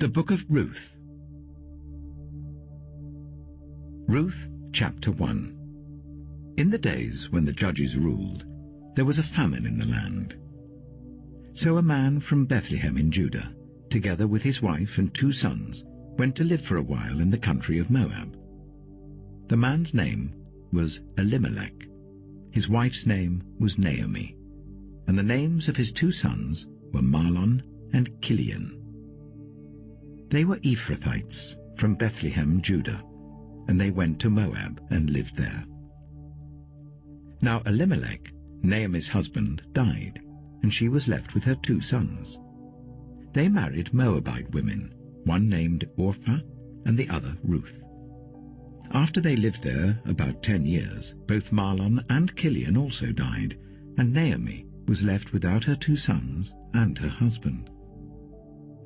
The Book of Ruth. Ruth, chapter 1. In the days when the judges ruled, there was a famine in the land. So a man from Bethlehem in Judah, together with his wife and 2 sons, went to live for a while in the country of Moab. The man's name was Elimelech. His wife's name was Naomi, and the names of his 2 sons were Mahlon and Chilion. They were Ephrathites from Bethlehem, Judah, and they went to Moab and lived there. Now Elimelech, Naomi's husband, died, and she was left with her 2 sons. They married Moabite women, one named Orpah and the other Ruth. After they lived there about 10 years, both Mahlon and Chilion also died, and Naomi was left without her 2 sons and her husband.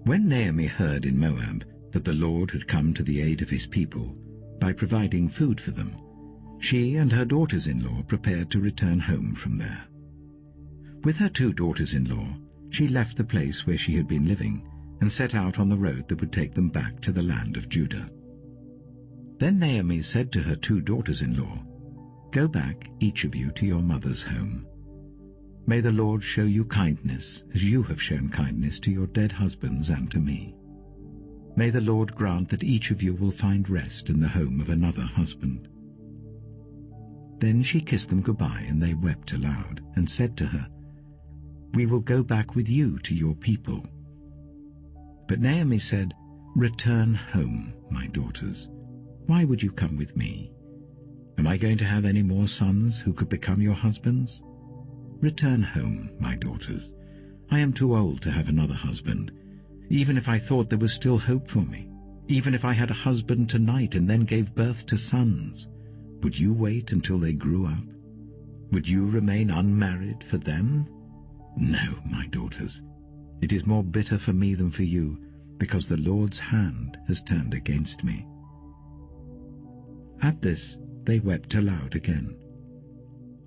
When Naomi heard in Moab that the Lord had come to the aid of his people by providing food for them, she and her daughters-in-law prepared to return home from there. With her 2 daughters-in-law, she left the place where she had been living and set out on the road that would take them back to the land of Judah. Then Naomi said to her 2 daughters-in-law, "Go back, each of you, to your mother's home. May the Lord show you kindness as you have shown kindness to your dead husbands and to me. May the Lord grant that each of you will find rest in the home of another husband." Then she kissed them goodbye, and they wept aloud, and said to her, "We will go back with you to your people." But Naomi said, "Return home, my daughters. Why would you come with me? Am I going to have any more sons who could become your husbands? Return home, my daughters. I am too old to have another husband. Even if I thought there was still hope for me, even if I had a husband tonight and then gave birth to sons, would you wait until they grew up? Would you remain unmarried for them? No, my daughters. It is more bitter for me than for you, because the Lord's hand has turned against me." At this they wept aloud again.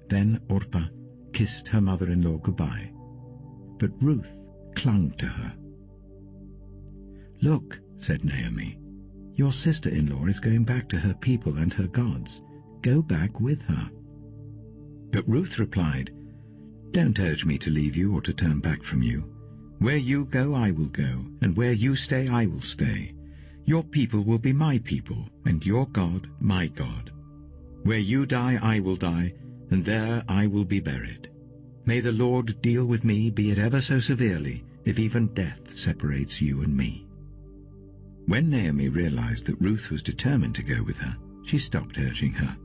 Then Orpah kissed her mother-in-law goodbye, but Ruth clung to her. "Look," said Naomi, "your sister-in-law is going back to her people and her gods. Go back with her." But Ruth replied, "Don't urge me to leave you or to turn back from you. Where you go, I will go, and where you stay, I will stay. Your people will be my people, and your God, my God. Where you die, I will die, and there I will be buried. May the Lord deal with me, be it ever so severely, if even death separates you and me." When Naomi realized that Ruth was determined to go with her, she stopped urging her.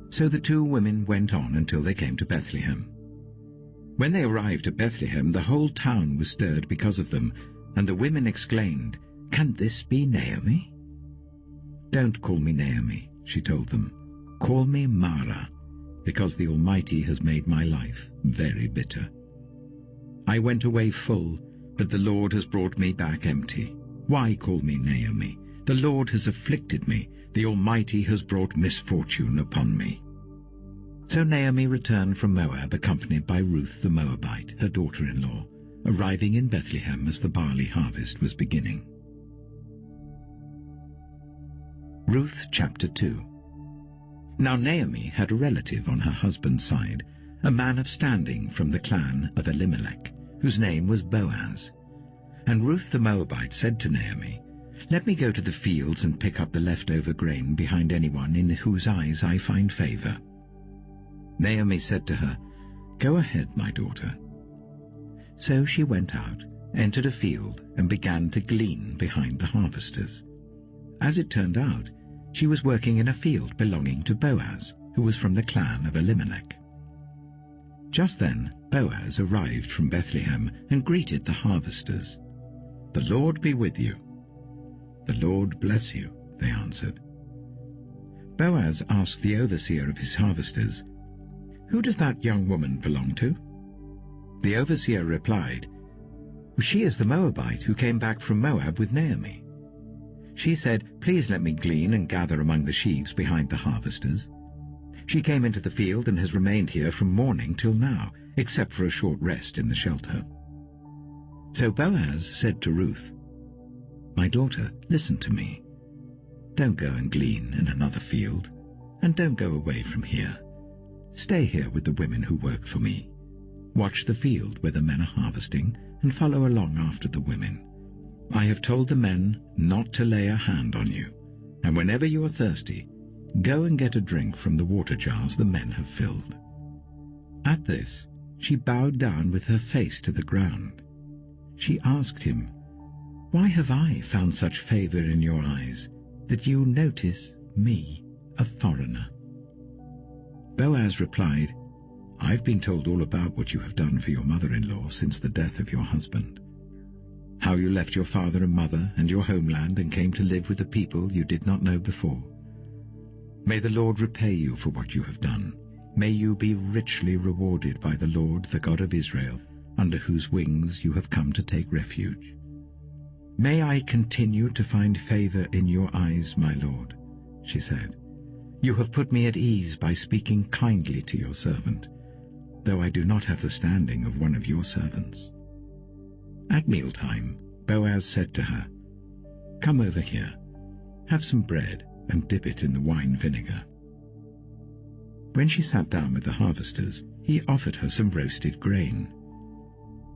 So the 2 women went on until they came to Bethlehem. When they arrived at Bethlehem, the whole town was stirred because of them, and the women exclaimed, "Can this be Naomi?" "Don't call me Naomi," she told them. "Call me Mara, because the Almighty has made my life very bitter. I went away full, but the Lord has brought me back empty. Why call me Naomi? The Lord has afflicted me. The Almighty has brought misfortune upon me." So Naomi returned from Moab, accompanied by Ruth the Moabite, her daughter-in-law, arriving in Bethlehem as the barley harvest was beginning. Ruth chapter 2. Now Naomi had a relative on her husband's side, a man of standing from the clan of Elimelech, whose name was Boaz. And Ruth the Moabite said to Naomi, "Let me go to the fields and pick up the leftover grain behind anyone in whose eyes I find favor." Naomi said to her, "Go ahead, my daughter." So she went out, entered a field, and began to glean behind the harvesters. As it turned out, she was working in a field belonging to Boaz, who was from the clan of Elimelech. Just then Boaz arrived from Bethlehem and greeted the harvesters. "The Lord be with you." "The Lord bless you," they answered. Boaz asked the overseer of his harvesters, "Who does that young woman belong to?" The overseer replied, "She is the Moabite who came back from Moab with Naomi. She said, 'Please let me glean and gather among the sheaves behind the harvesters.' She came into the field and has remained here from morning till now, except for a short rest in the shelter." So Boaz said to Ruth, "My daughter, listen to me. Don't go and glean in another field, and don't go away from here. Stay here with the women who work for me. Watch the field where the men are harvesting, and follow along after the women. I have told the men not to lay a hand on you, and whenever you are thirsty, go and get a drink from the water jars the men have filled." At this, she bowed down with her face to the ground. She asked him, "Why have I found such favor in your eyes, that you notice me, a foreigner?" Boaz replied, "I've been told all about what you have done for your mother-in-law since the death of your husband. How you left your father and mother and your homeland and came to live with a people you did not know before. May the Lord repay you for what you have done. May you be richly rewarded by the Lord, the God of Israel, under whose wings you have come to take refuge. May I continue to find favor in your eyes, my Lord," she said. "You have put me at ease by speaking kindly to your servant, though I do not have the standing of one of your servants." At mealtime, Boaz said to her, "Come over here, have some bread and dip it in the wine vinegar." When she sat down with the harvesters, he offered her some roasted grain.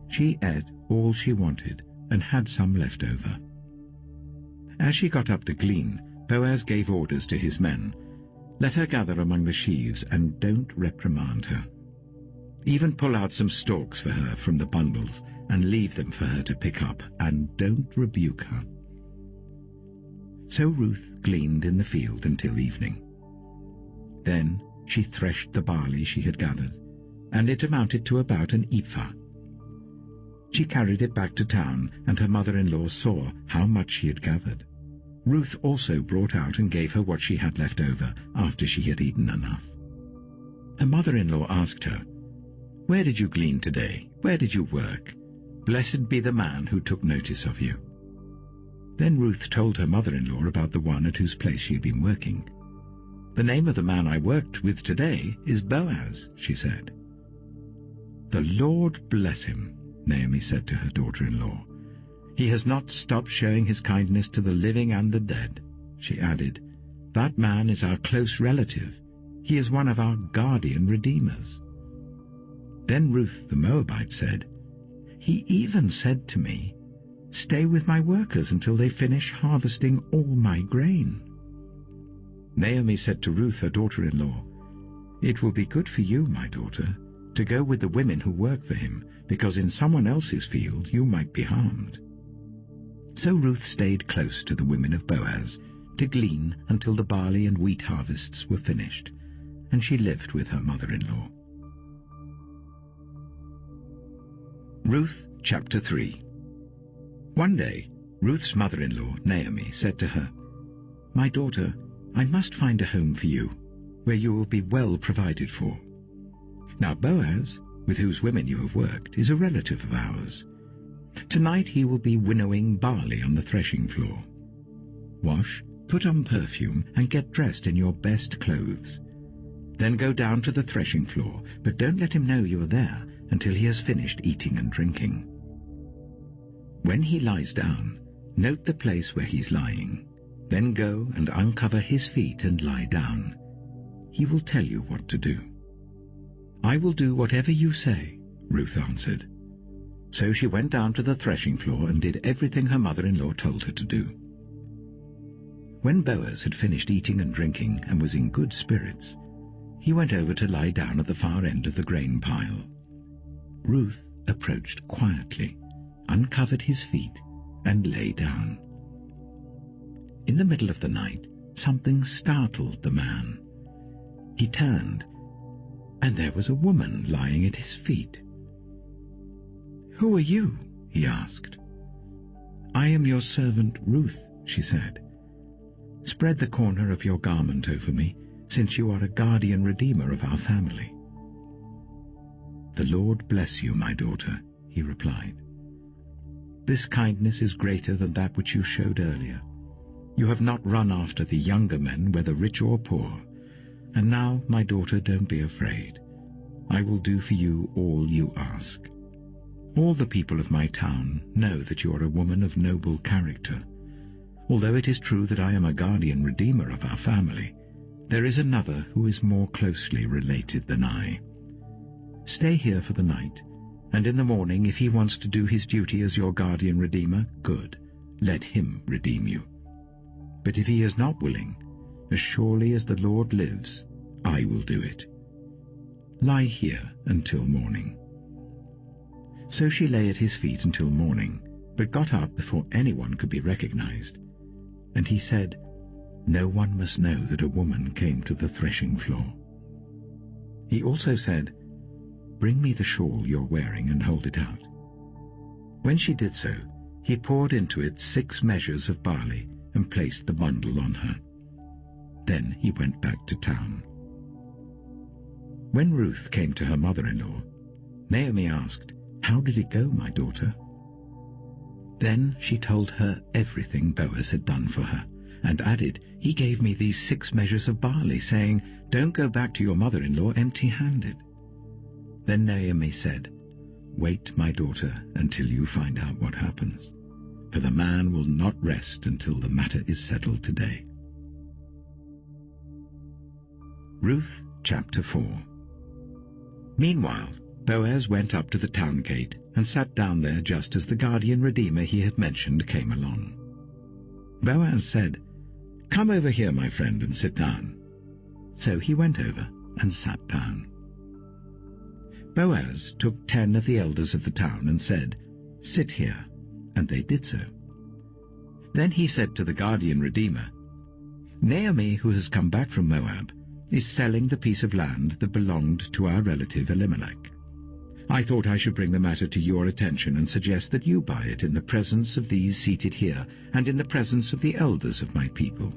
She ate all she wanted and had some left over. As she got up to glean, Boaz gave orders to his men, "Let her gather among the sheaves and don't reprimand her. Even pull out some stalks for her from the bundles and leave them for her to pick up, and don't rebuke her." So Ruth gleaned in the field until evening. Then she threshed the barley she had gathered, and it amounted to about an ephah. She carried it back to town, and her mother-in-law saw how much she had gathered. Ruth also brought out and gave her what she had left over after she had eaten enough. Her mother-in-law asked her, "Where did you glean today? Where did you work? Blessed be the man who took notice of you." Then Ruth told her mother-in-law about the one at whose place she had been working. "The name of the man I worked with today is Boaz," she said. "The Lord bless him," Naomi said to her daughter-in-law. "He has not stopped showing his kindness to the living and the dead." She added, "That man is our close relative. He is one of our guardian redeemers." Then Ruth the Moabite said, "He even said to me, 'Stay with my workers until they finish harvesting all my grain.'" Naomi said to Ruth, her daughter-in-law, "It will be good for you, my daughter, to go with the women who work for him, because in someone else's field you might be harmed." So Ruth stayed close to the women of Boaz to glean until the barley and wheat harvests were finished, and she lived with her mother-in-law. Ruth chapter 3. One day, Ruth's mother-in-law, Naomi, said to her, "My daughter, I must find a home for you, where you will be well provided for. Now Boaz, with whose women you have worked, is a relative of ours. Tonight he will be winnowing barley on the threshing floor. Wash, put on perfume, and get dressed in your best clothes. Then go down to the threshing floor, but don't let him know you are there until he has finished eating and drinking. When he lies down, note the place where he's lying. Then go and uncover his feet and lie down. He will tell you what to do." "I will do whatever you say," Ruth answered. So she went down to the threshing floor and did everything her mother-in-law told her to do. When Boaz had finished eating and drinking and was in good spirits, he went over to lie down at the far end of the grain pile. Ruth approached quietly, uncovered his feet, and lay down. In the middle of the night, something startled the man. He turned, and there was a woman lying at his feet. "Who are you?" he asked. "I am your servant Ruth," she said. "Spread the corner of your garment over me, since you are a guardian redeemer of our family." "The Lord bless you, my daughter," he replied. "This kindness is greater than that which you showed earlier. You have not run after the younger men, whether rich or poor. And now, my daughter, don't be afraid. I will do for you all you ask. All the people of my town know that you are a woman of noble character, although it is true that I am a guardian redeemer of our family, there is another who is more closely related than I. Stay here for the night, and in the morning, if he wants to do his duty as your guardian redeemer, good, let him redeem you. But if he is not willing, as surely as the Lord lives, I will do it. Lie here until morning." So she lay at his feet until morning, but got up before anyone could be recognized. And he said, "No one must know that a woman came to the threshing floor." He also said, "Bring me the shawl you're wearing and hold it out." When she did so, he poured into it 6 measures of barley and placed the bundle on her. Then he went back to town. When Ruth came to her mother-in-law, Naomi asked, "How did it go, my daughter?" Then she told her everything Boaz had done for her, and added, "He gave me these 6 measures of barley, saying, 'Don't go back to your mother-in-law empty-handed.'" Then Naomi said, "Wait, my daughter, until you find out what happens, for the man will not rest until the matter is settled today." Ruth chapter 4. Meanwhile, Boaz went up to the town gate and sat down there just as the guardian redeemer he had mentioned came along. Boaz said, "Come over here, my friend, and sit down." So he went over and sat down. Boaz took 10 of the elders of the town and said, "Sit here," and they did so. Then he said to the guardian redeemer, "Naomi, who has come back from Moab, is selling the piece of land that belonged to our relative Elimelech. I thought I should bring the matter to your attention and suggest that you buy it in the presence of these seated here and in the presence of the elders of my people.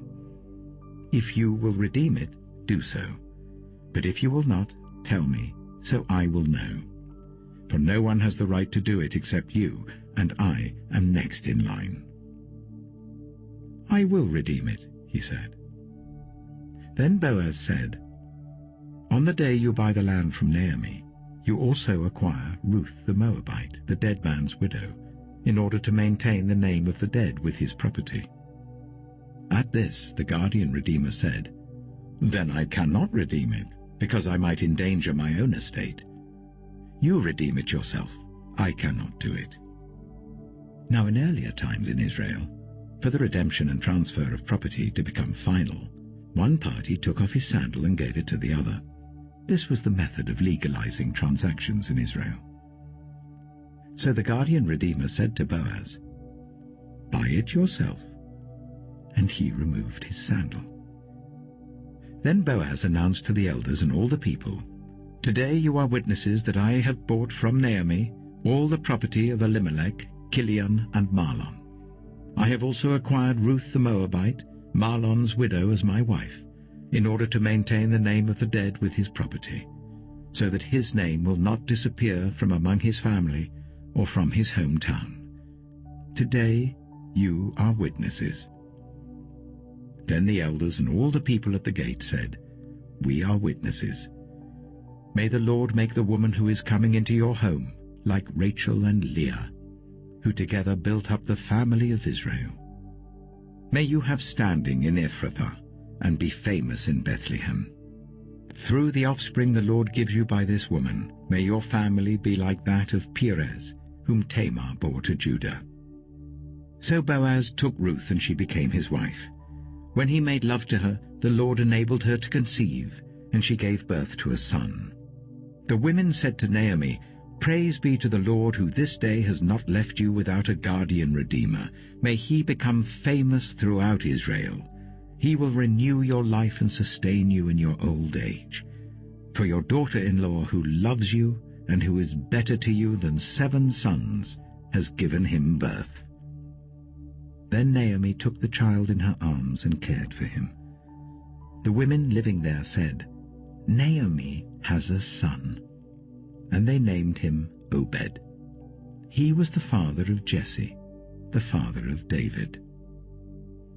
If you will redeem it, do so. But if you will not, tell me, so I will know. For no one has the right to do it except you, and I am next in line." "I will redeem it," he said. Then Boaz said, "On the day you buy the land from Naomi, you also acquire Ruth the Moabite, the dead man's widow, in order to maintain the name of the dead with his property." At this the guardian redeemer said, "Then I cannot redeem it, because I might endanger my own estate. You redeem it yourself. I cannot do it." Now in earlier times in Israel, for the redemption and transfer of property to become final, one party took off his sandal and gave it to the other. This was the method of legalizing transactions in Israel. So the guardian redeemer said to Boaz, "Buy it yourself." And he removed his sandal. Then Boaz announced to the elders and all the people, "Today you are witnesses that I have bought from Naomi all the property of Elimelech, Kilion, and Mahlon. I have also acquired Ruth the Moabite, Mahlon's widow, as my wife, in order to maintain the name of the dead with his property, so that his name will not disappear from among his family or from his hometown. Today you are witnesses." Then the elders and all the people at the gate said, "We are witnesses. May the Lord make the woman who is coming into your home like Rachel and Leah, who together built up the family of Israel. May you have standing in Ephrathah and be famous in Bethlehem. Through the offspring the Lord gives you by this woman, may your family be like that of Perez, whom Tamar bore to Judah." So Boaz took Ruth, and she became his wife. When he made love to her, the Lord enabled her to conceive, and she gave birth to a son. The women said to Naomi, "Praise be to the Lord, who this day has not left you without a guardian redeemer. May he become famous throughout Israel. He will renew your life and sustain you in your old age. For your daughter-in-law, who loves you and who is better to you than 7 sons, has given him birth." Then Naomi took the child in her arms and cared for him. The women living there said, "Naomi has a son." And they named him Obed. He was the father of Jesse, the father of David.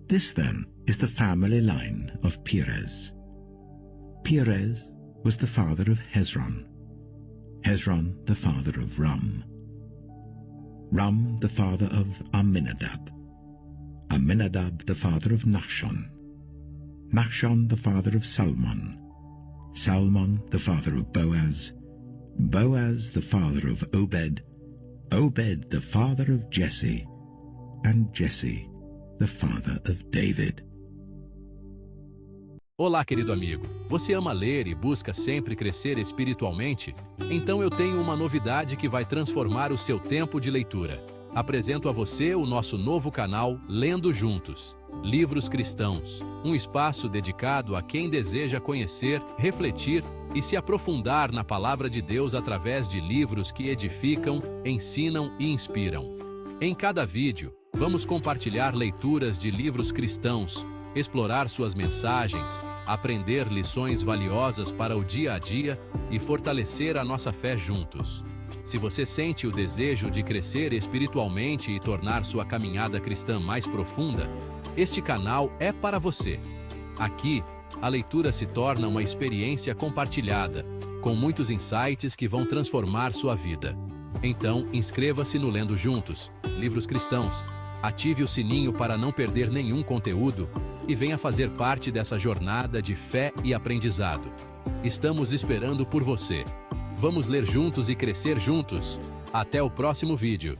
This, then, is the family line of Perez. Perez was the father of Hezron, Hezron the father of Ram, Ram the father of Amminadab, Amminadab the father of Nahshon, Nahshon the father of Salmon, Salmon the father of Boaz, Boaz the father of Obed, Obed the father of Jesse, and Jesse the father of David. Olá, querido amigo. Você ama ler e busca sempre crescer espiritualmente? Então eu tenho uma novidade que vai transformar o seu tempo de leitura. Apresento a você o nosso novo canal Lendo Juntos. Livros Cristãos, um espaço dedicado a quem deseja conhecer, refletir e se aprofundar na palavra de Deus através de livros que edificam, ensinam e inspiram. Em cada vídeo, vamos compartilhar leituras de livros cristãos, explorar suas mensagens, aprender lições valiosas para o dia a dia e fortalecer a nossa fé juntos. Se você sente o desejo de crescer espiritualmente e tornar sua caminhada cristã mais profunda, este canal é para você. Aqui, a leitura se torna uma experiência compartilhada, com muitos insights que vão transformar sua vida. Então, inscreva-se no Lendo Juntos, Livros Cristãos. Ative o sininho para não perder nenhum conteúdo e venha fazer parte dessa jornada de fé e aprendizado. Estamos esperando por você. Vamos ler juntos e crescer juntos. Até o próximo vídeo.